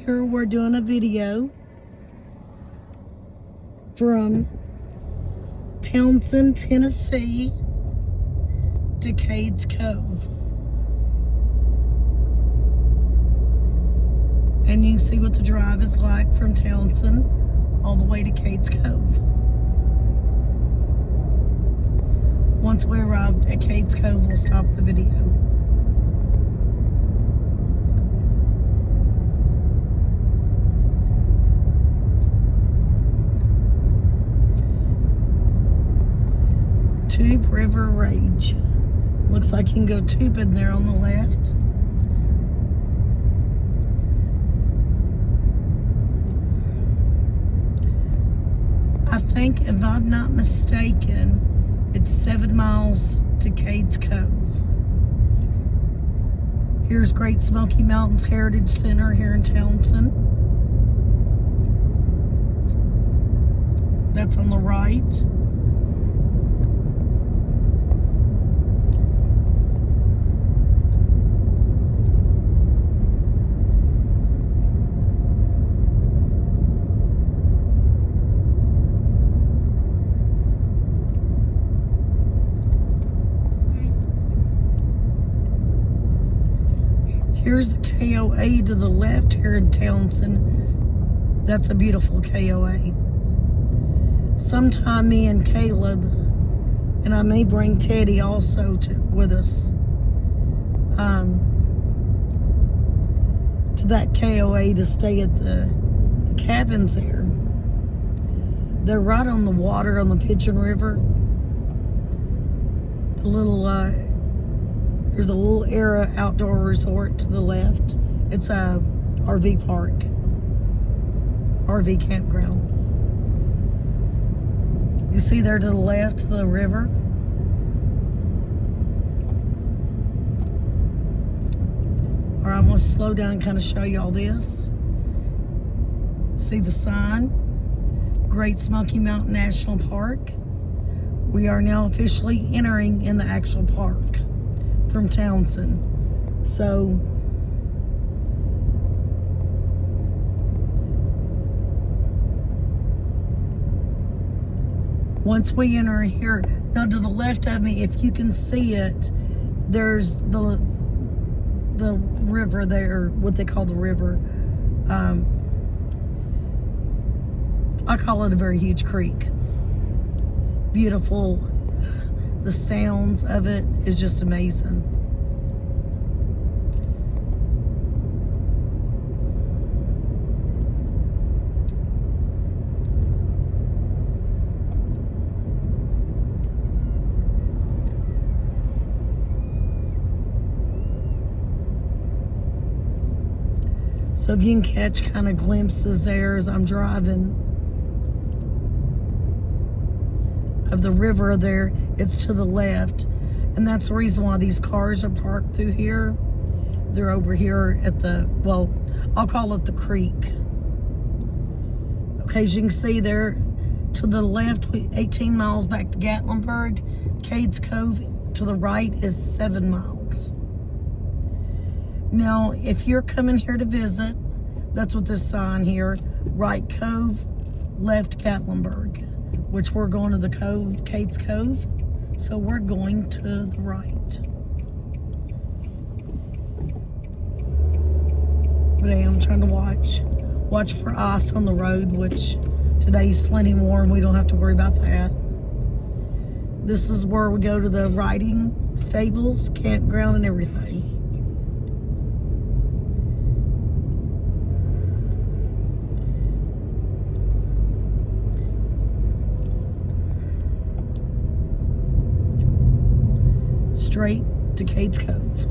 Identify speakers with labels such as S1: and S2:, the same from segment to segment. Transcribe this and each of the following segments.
S1: Here we're doing a video from Townsend, Tennessee to Cades Cove. And you can see what the drive is like from Townsend all the way to Cades Cove. Once we arrive at Cades Cove, we'll stop the video. Tube River Rage. Looks like you can go tubing there on the left. I think, if I'm not mistaken, it's 7 miles to Cades Cove. Here's Great Smoky Mountains Heritage Center here in Townsend. That's on the right. Here's the KOA to the left here in Townsend. That's a beautiful KOA. Sometime me and Caleb, and I may bring Teddy also with us, to that KOA to stay at the cabins there. They're right on the water on the Pigeon River. The little there's a little Era outdoor resort to the left. It's a RV park, RV campground. You see there to the left, the river. All right, I'm gonna slow down and kind of show you all this. See the sign, Great Smoky Mountain National Park. We are now officially entering in the actual park from Townsend. So once we enter here, now to the left of me, if you can see it, there's the river there, what they call the river. I call it a very huge creek. Beautiful. The sounds of it is just amazing. So if you can catch kind of glimpses there as I'm driving of the river there, it's to the left, and that's the reason why these cars are parked through here. They're over here at the, well, I'll call it the creek. Okay, as you can see there to the left, 18 miles back to Gatlinburg. Cades Cove to the right is 7 miles. Now, if you're coming here to visit, that's what this sign here, right Cove, left Gatlinburg, which we're going to the Cove, Cades Cove. So we're going to the right. But hey, I'm trying to watch for ice on the road, which today's plenty warm. We don't have to worry about that. This is where we go to the riding stables, campground, and everything. Straight to Cades Cove.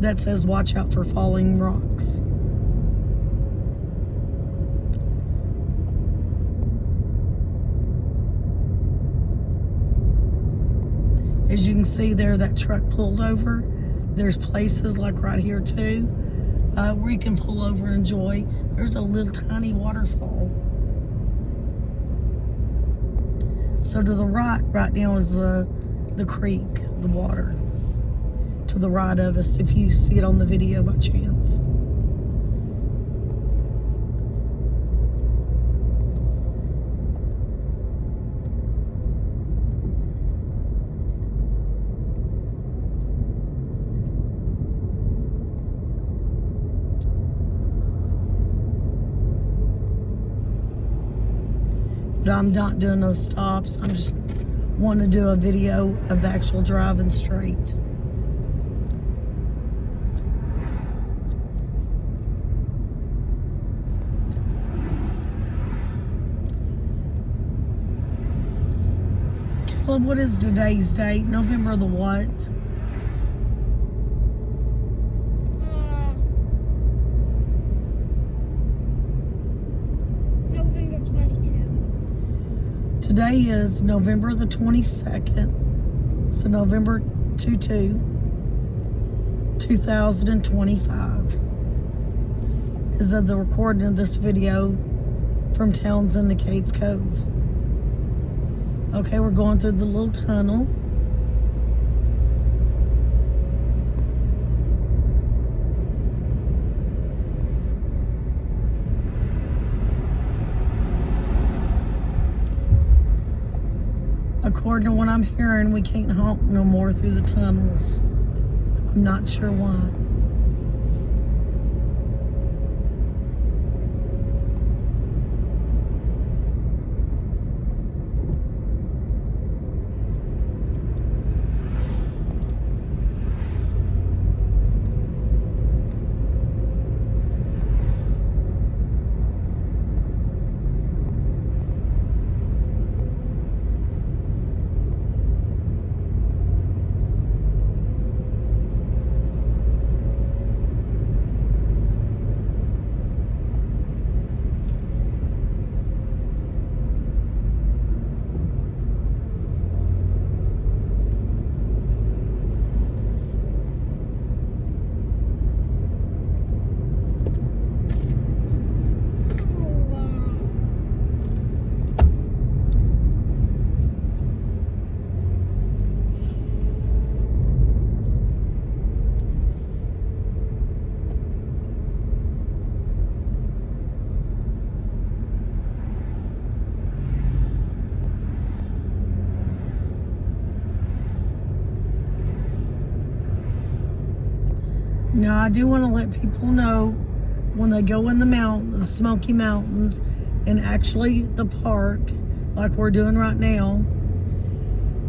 S1: That says watch out for falling rocks. As you can see there, that truck pulled over. There's places like right here too, where you can pull over and enjoy. There's a little tiny waterfall. So to the right now is the creek, the water. to the right of us if you see it on the video by chance. But I'm not doing those stops. I'm just wanting to do a video of the actual driving straight. Caleb, what is today's date? November the what? Today is November the 22nd, so November 2025 is the recording of this video from Townsend to Cades Cove. Okay, we're going through the little tunnel. According to what I'm hearing, we can't honk no more through the tunnels. I'm not sure why. Now, I do want to let people know when they go in the Smoky Mountains, and actually the park, like we're doing right now,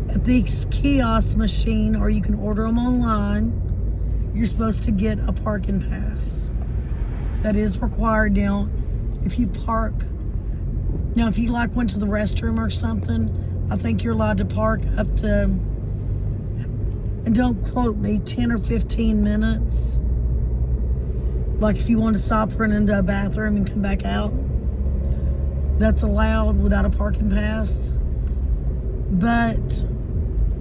S1: at the kiosk machine, or you can order them online, you're supposed to get a parking pass. That is required now. If you park, now if you like went to the restroom or something, I think you're allowed to park up to, and don't quote me, 10 or 15 minutes. Like if you want to stop, run into a bathroom and come back out, that's allowed without a parking pass. But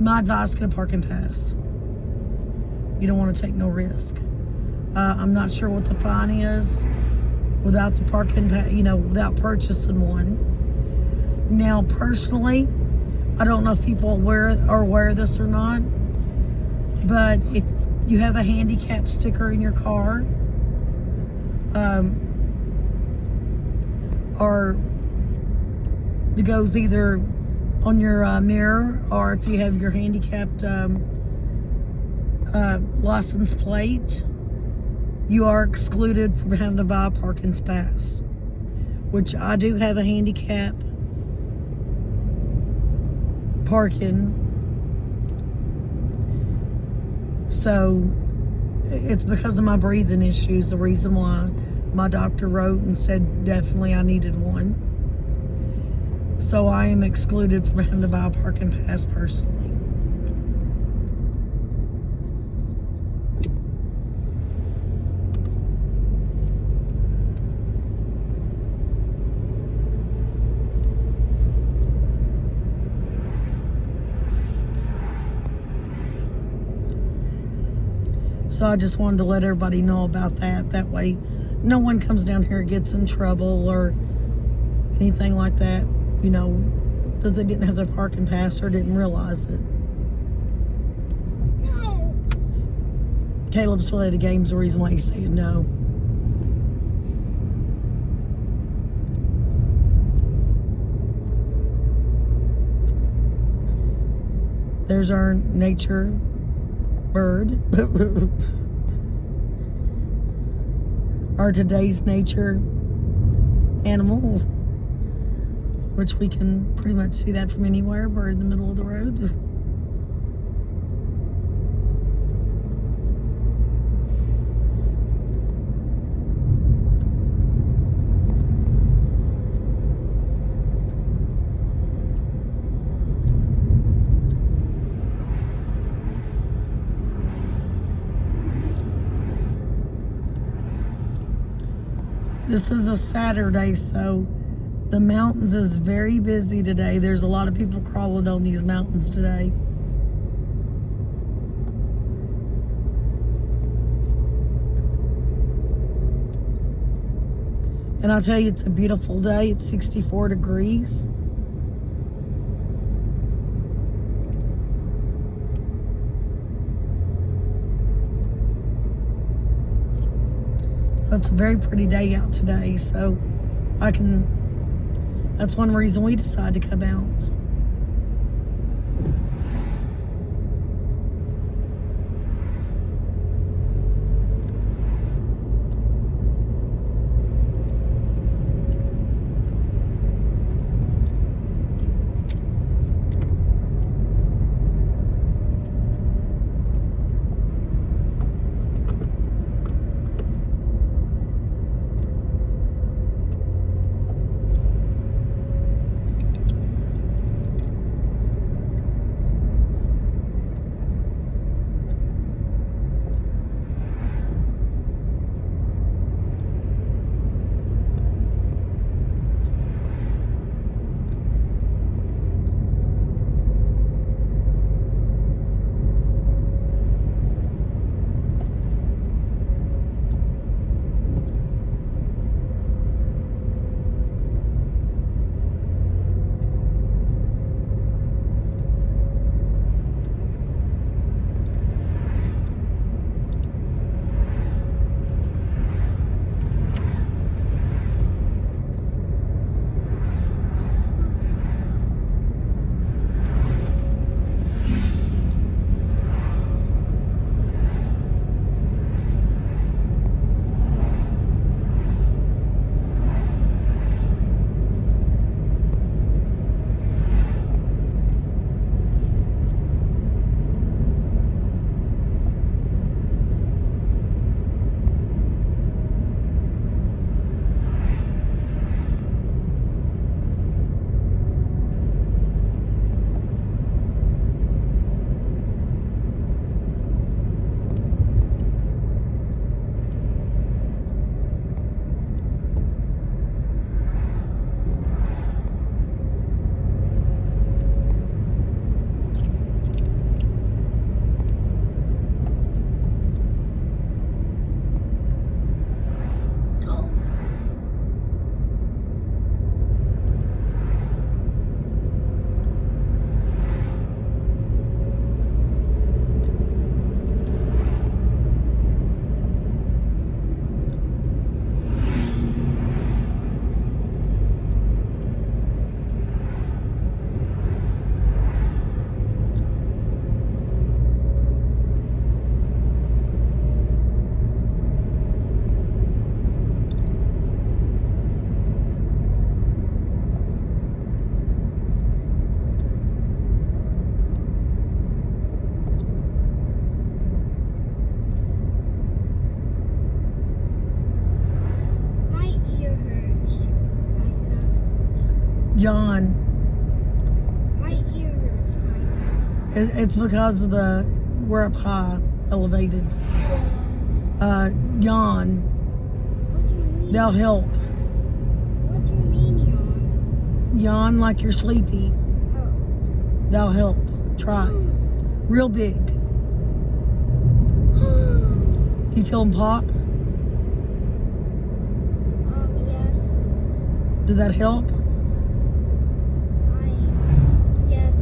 S1: my advice, get a parking pass. You don't want to take no risk. I'm not sure what the fine is without the parking pass, without purchasing one. Now, personally, I don't know if people are aware of this or not, but if you have a handicap sticker in your car, or that goes either on your mirror, or if you have your handicapped license plate, you are excluded from having to buy a parking pass, which I do have a handicap parking. So it's because of my breathing issues, the reason why my doctor wrote and said definitely I needed one. So I am excluded from having to buy a parking pass personally. So I just wanted to let everybody know about that. That way no one comes down here and gets in trouble or anything like that, that they didn't have their parking pass or didn't realize it.
S2: No.
S1: Caleb's played a game's the reason why he's saying no. There's our nature bird. Our today's nature animal, which we can pretty much see that from anywhere. We're in the middle of the road. This is a Saturday, so the mountains is very busy today. There's a lot of people crawling on these mountains today. And I'll tell you, it's a beautiful day. It's 64 degrees. So it's a very pretty day out today. So that's one reason we decided to come out. Yawn.
S2: My ear hurts kind
S1: It's because of we're up high, elevated. Yawn.
S2: What do you mean?
S1: They'll help.
S2: What do you mean yawn?
S1: Yawn like you're sleepy.
S2: Oh.
S1: They'll help. Try it. Real big. You feel them pop?
S2: Yes.
S1: Did that help?
S2: Yes.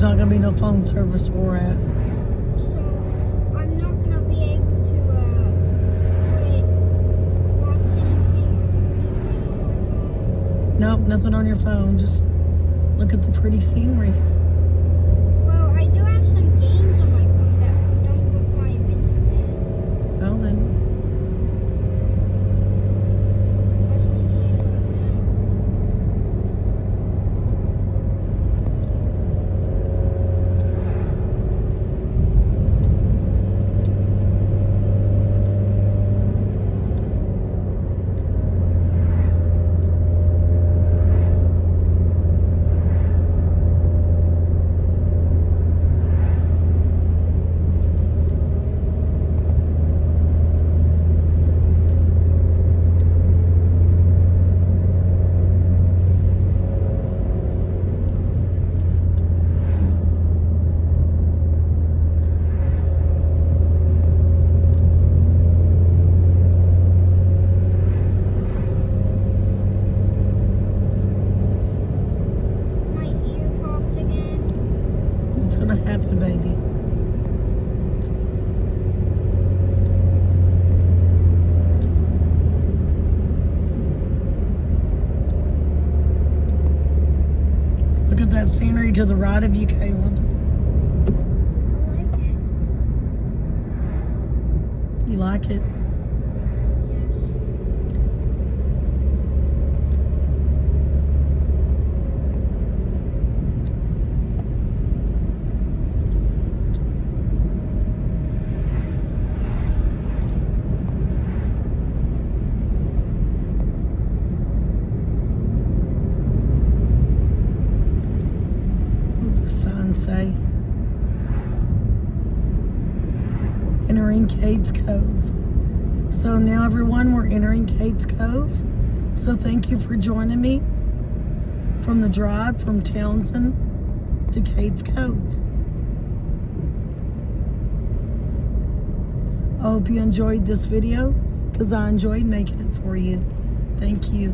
S1: not going to be no phone service where we're at.
S2: So I'm not gonna be able to watch anything or do anything on my phone.
S1: Nope, nothing on your phone. Just look at the pretty scenery.
S2: Well, I do have some games on my phone that don't require internet.
S1: Well then,
S2: That's what I'm saying right now. My ear popped again.
S1: it's going to happen, baby. Look at that scenery to the right of you, Caleb.
S2: I like it.
S1: You like it?
S2: Yes.
S1: What does the sign say? Entering Cades Cove. So now, everyone, we're entering Cades Cove. So thank you for joining me from the drive from Townsend to Cades Cove. I hope you enjoyed this video because I enjoyed making it for you. Thank you.